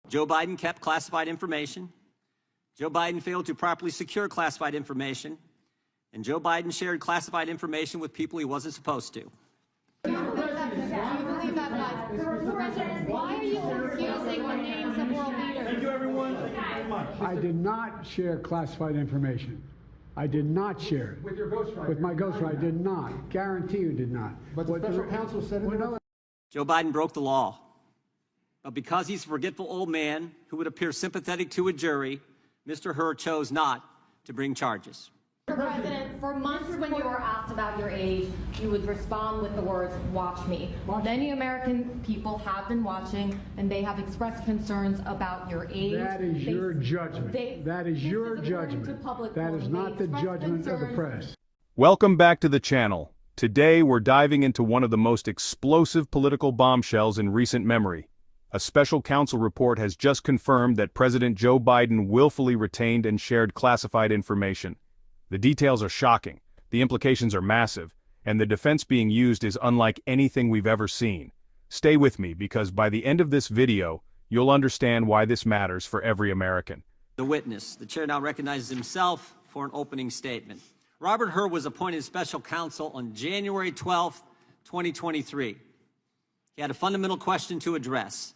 Joe Biden kept classified information. Joe Biden failed to properly secure classified information. And Joe Biden shared classified information with people he wasn't supposed to. Why are you confusing the names of world leaders? Thank you, everyone. I did not share classified information. I did not share it. With your ghostwriter. With my ghostwriter, I did not. Guarantee you did not. But the special counsel said it. Joe Biden broke the law. But because he's a forgetful old man who would appear sympathetic to a jury, Mr. Hur chose not to bring charges. Mr. President, for months when you were asked about your age, you would respond with the words, "Watch me." Many American people have been watching, and they have expressed concerns about your age. That is your judgment. That is your judgment. That is not the judgment of the press. Welcome back to the channel. Today we're diving into one of the most explosive political bombshells in recent memory. A special counsel report has just confirmed that President Joe Biden willfully retained and shared classified information. The details are shocking, the implications are massive, and the defense being used is unlike anything we've ever seen. Stay with me because by the end of this video, you'll understand why this matters for every American. The witness. The chair now recognizes himself for an opening statement. Robert Hur was appointed special counsel on January 12, 2023. He had a fundamental question to address.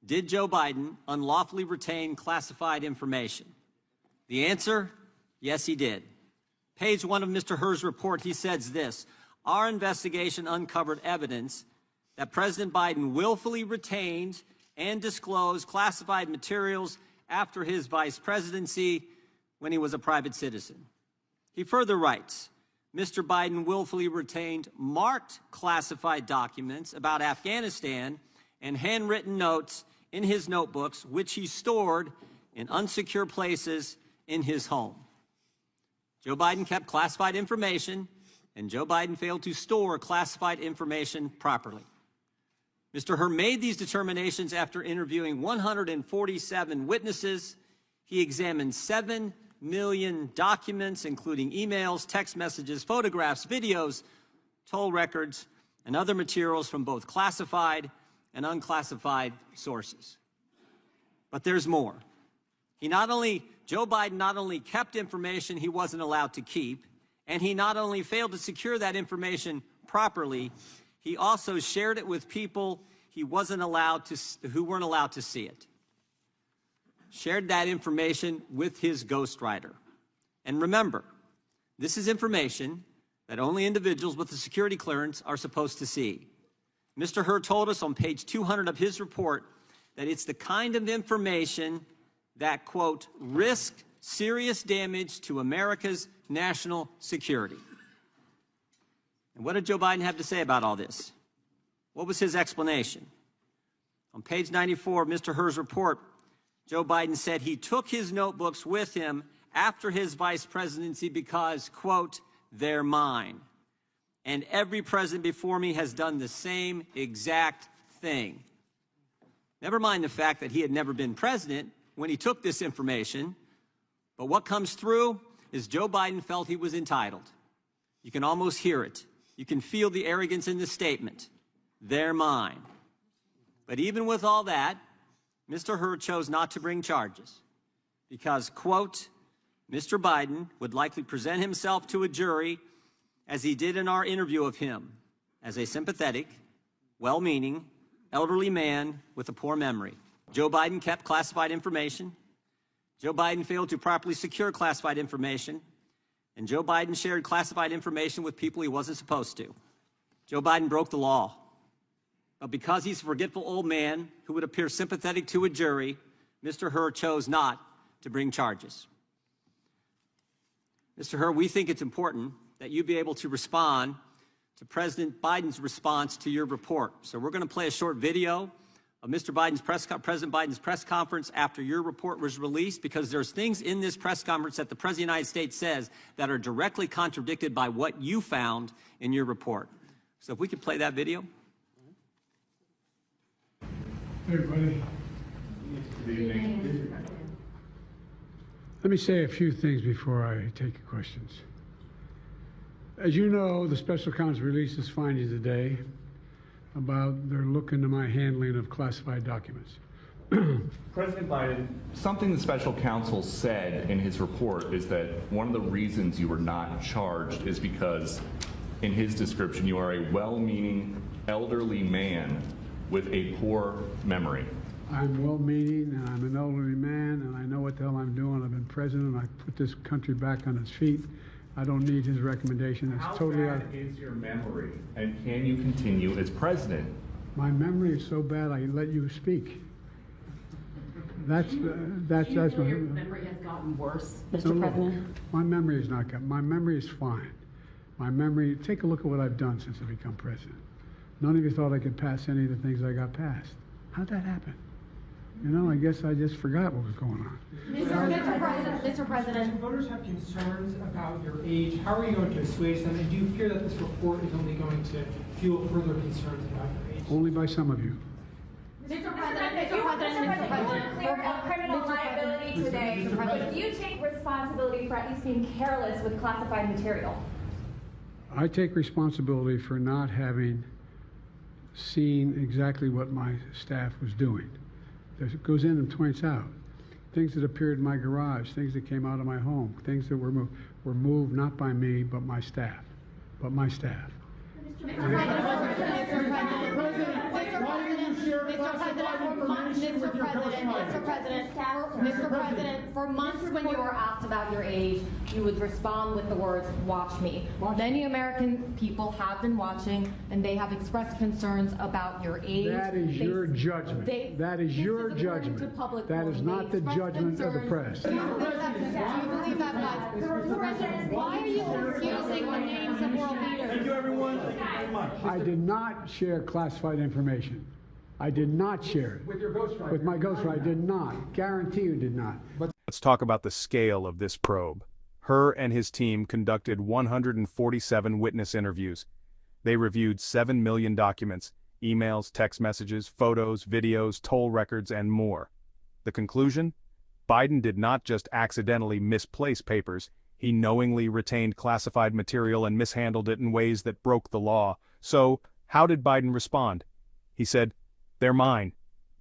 Did Joe Biden unlawfully retain classified information? The answer, yes, he did. Page 1 of Mr. Hur's report, he says this: our investigation uncovered evidence that President Biden willfully retained and disclosed classified materials after his vice presidency when he was a private citizen. He further writes, Mr. Biden willfully retained marked classified documents about Afghanistan and handwritten notes in his notebooks, which he stored in unsecure places in his home. Joe Biden kept classified information, and Joe Biden failed to store classified information properly. Mr. Hur made these determinations after interviewing 147 witnesses. He examined 7 million documents, including emails, text messages, photographs, videos, toll records, and other materials from both classified and unclassified sources. But there's more. Joe Biden not only kept information he wasn't allowed to keep, and he not only failed to secure that information properly, he also shared it with people who weren't allowed to see it. Shared that information with his ghostwriter. And remember, this is information that only individuals with a security clearance are supposed to see. Mr. Hur told us on page 200 of his report that it's the kind of information that, quote, risk serious damage to America's national security. And what did Joe Biden have to say about all this? What was his explanation? On page 94 of Mr. Hur's report, Joe Biden said he took his notebooks with him after his vice presidency because, quote, they're mine. And every president before me has done the same exact thing. Never mind the fact that he had never been president when he took this information, but what comes through is Joe Biden felt he was entitled. You can almost hear it. You can feel the arrogance in this statement. They're mine. But even with all that, Mr. Hur chose not to bring charges because, quote, Mr. Biden would likely present himself to a jury as he did in our interview of him, as a sympathetic, well-meaning, elderly man with a poor memory. Joe Biden kept classified information. Joe Biden failed to properly secure classified information. And Joe Biden shared classified information with people he wasn't supposed to. Joe Biden broke the law. But because he's a forgetful old man who would appear sympathetic to a jury, Mr. Hur chose not to bring charges. Mr. Hur, we think it's important that you be able to respond to President Biden's response to your report. So we're going to play a short video of President Biden's press conference after your report was released, because there's things in this press conference that the President of the United States says that are directly contradicted by what you found in your report. So if we could play that video. Hey, everybody. Good evening. Let me say a few things before I take your questions. As you know, the special counsel released his findings today about their look into my handling of classified documents. President Biden, something the special counsel said in his report is that one of the reasons you were not charged is because, in his description, you are a well-meaning elderly man with a poor memory. I'm well-meaning, and I'm an elderly man, and I know what the hell I'm doing. I've been president. I put this country back on its feet. I don't need his recommendation. It's How totally bad is your memory, and can you continue as president? My memory is so bad, I let you speak. That's Do you that's feel my your memory has gotten worse, Mr. No, President? my memory is not good. My memory is fine. My memory. Take a look at what I've done since I become president. None of you thought I could pass any of the things I got passed. How'd that happen? You know, I guess I just forgot what was going on. Mr. President. Voters have concerns about your age. How are you going to assuage them? And do you fear that this report is only going to fuel further concerns about your age? Only by some of you. Mr. President, Clear up criminal liability today, but do you take responsibility for at least being careless with classified material? I take responsibility for not having seen exactly what my staff was doing. It goes in and points out things that appeared in my garage, things that came out of my home, things that were moved not by me but my staff. Mr. President, for months when you were asked about your age, you would respond with the words, "Watch me." Many American people have been watching, and they have expressed concerns about your age. That is your judgment. That is your judgment. That is not the judgment of the press. Do you believe that, guys? Why are you confusing the names of world leaders? Thank you, everyone. I did not share classified information. I did not share it. With your ghostwriter. With my ghostwriter, I did not. Guarantee you did not. Let's talk about the scale of this probe. Hur and his team conducted 147 witness interviews. They reviewed 7 million documents, emails, text messages, photos, videos, toll records, and more. The conclusion? Biden did not just accidentally misplace papers, he knowingly retained classified material and mishandled it in ways that broke the law. So, how did Biden respond? He said, "They're mine."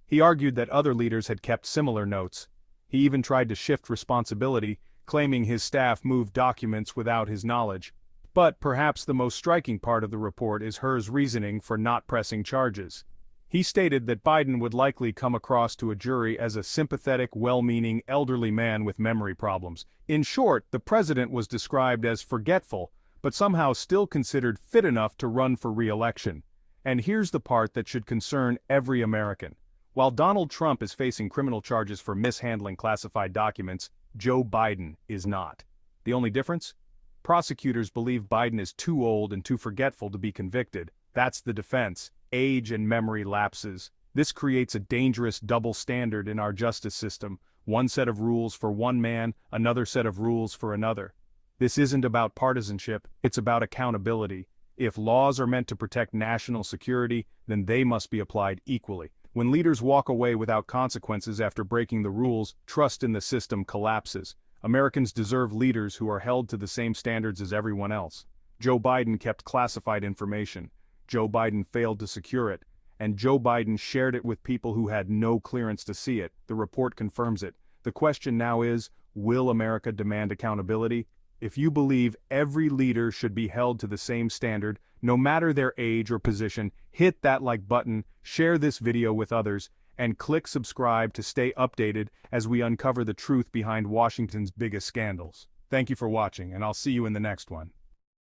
He argued that other leaders had kept similar notes. He even tried to shift responsibility, claiming his staff moved documents without his knowledge. But perhaps the most striking part of the report is Hur's reasoning for not pressing charges. He stated that Biden would likely come across to a jury as a sympathetic, well-meaning, elderly man with memory problems. In short, the president was described as forgetful, but somehow still considered fit enough to run for re-election. And here's the part that should concern every American. While Donald Trump is facing criminal charges for mishandling classified documents, Joe Biden is not. The only difference? Prosecutors believe Biden is too old and too forgetful to be convicted. That's the defense. Age and memory lapses. This creates a dangerous double standard in our justice system. One set of rules for one man, another set of rules for another. This isn't about partisanship, it's about accountability. If laws are meant to protect national security, then they must be applied equally. When leaders walk away without consequences after breaking the rules, trust in the system collapses. Americans deserve leaders who are held to the same standards as everyone else. Joe Biden kept classified information. Joe Biden failed to secure it. And Joe Biden shared it with people who had no clearance to see it. The report confirms it. The question now is, will America demand accountability? If you believe every leader should be held to the same standard, no matter their age or position, hit that like button, share this video with others, and click subscribe to stay updated as we uncover the truth behind Washington's biggest scandals. Thank you for watching, and I'll see you in the next one.